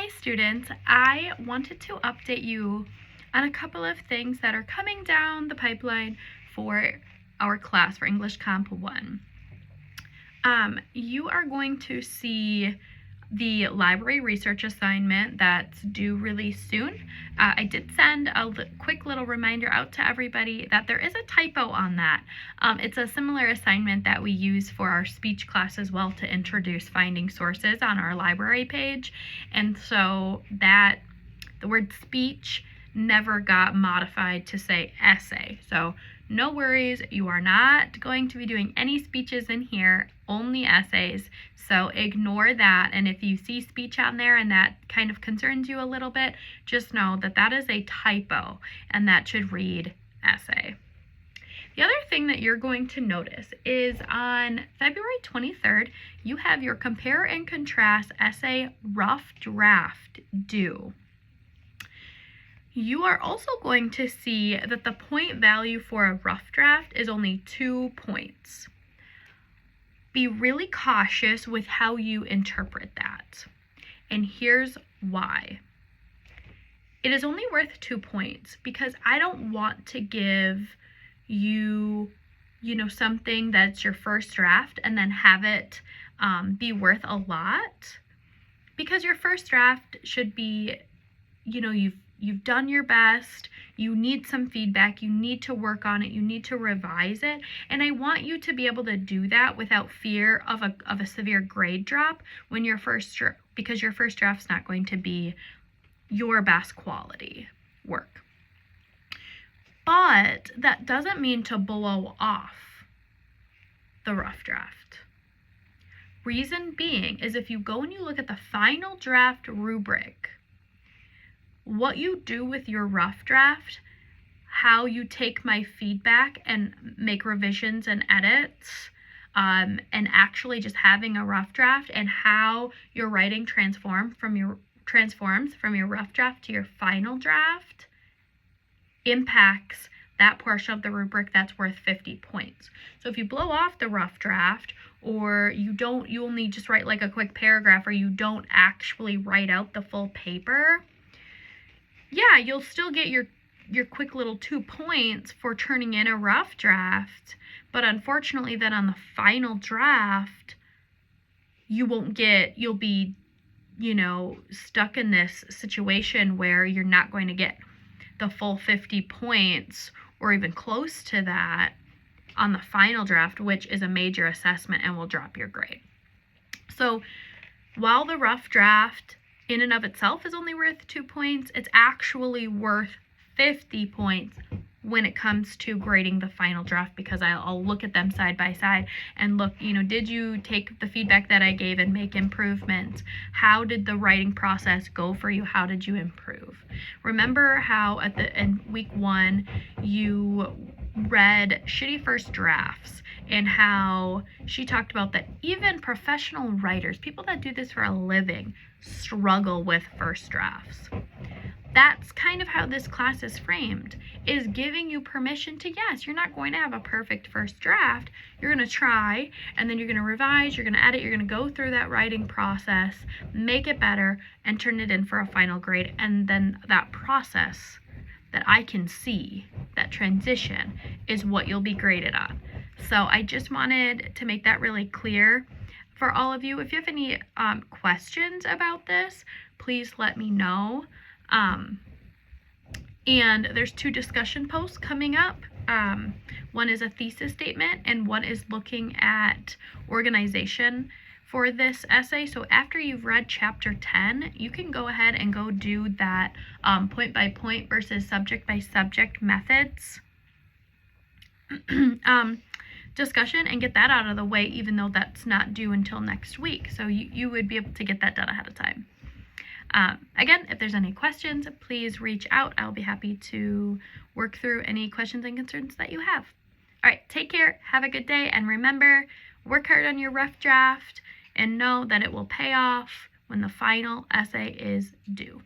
Hi students, I wanted to update you on a couple of things that are coming down the pipeline for our class for English Comp 1. You are going to see the library research assignment that's due really soon. I did send a quick little reminder out to everybody that there is a typo on that. It's a similar assignment that we use for our speech class as well to introduce finding sources on our library page. And so that the word speech never got modified to say essay. So no worries, you are not going to be doing any speeches in here, only essays. So ignore that. And if you see speech on there and that kind of concerns you a little bit, just know that that is a typo and that should read essay. The other thing that you're going to notice is on February 23rd, you have your compare and contrast essay rough draft due. You are also going to see that the point value for a rough draft is only 2 points. Be really cautious with how you interpret that. And here's why. It is only worth 2 points because I don't want to give you, something that's your first draft and then have it be worth a lot. Because your first draft should be, you've done your best, you need some feedback, you need to work on it, you need to revise it, and I want you to be able to do that without fear of a severe grade drop when because your first draft's not going to be your best quality work. But that doesn't mean to blow off the rough draft. Reason being is if you go and you look at the final draft rubric, what you do with your rough draft, how you take my feedback and make revisions and edits, and actually just having a rough draft, and how your writing transforms from your rough draft to your final draft impacts that portion of the rubric that's worth 50 points. So if you blow off the rough draft, or you only just write like a quick paragraph, or you don't actually write out the full paper, yeah, you'll still get your quick little 2 points for turning in a rough draft, but unfortunately then on the final draft, you'll be, stuck in this situation where you're not going to get the full 50 points or even close to that on the final draft, which is a major assessment and will drop your grade. So while the rough draft in and of itself is only worth 2 points, it's actually worth 50 points when it comes to grading the final draft, because I'll look at them side by side and look, did you take the feedback that I gave and make improvements? How did the writing process go for you? How did you improve? Remember how in week 1 you read shitty first drafts, and how she talked about that even professional writers, people that do this for a living, struggle with first drafts. That's kind of how this class is framed, is giving you permission to, yes, you're not going to have a perfect first draft. You're going to try, and then you're going to revise, you're going to edit, you're going to go through that writing process, make it better, and turn it in for a final grade. And then that process that I can see, that transition, is what you'll be graded on. So I just wanted to make that really clear for all of you. If you have any questions about this, please let me know. And there's 2 discussion posts coming up. One is a thesis statement, and one is looking at organization for this essay. So after you've read chapter 10, you can go ahead and go do that point by point versus subject by subject methods discussion and get that out of the way, even though that's not due until next week. So you would be able to get that done ahead of time. Again, if there's any questions, please reach out. I'll be happy to work through any questions and concerns that you have. All right, take care, have a good day, and remember, work hard on your rough draft and know that it will pay off when the final essay is due.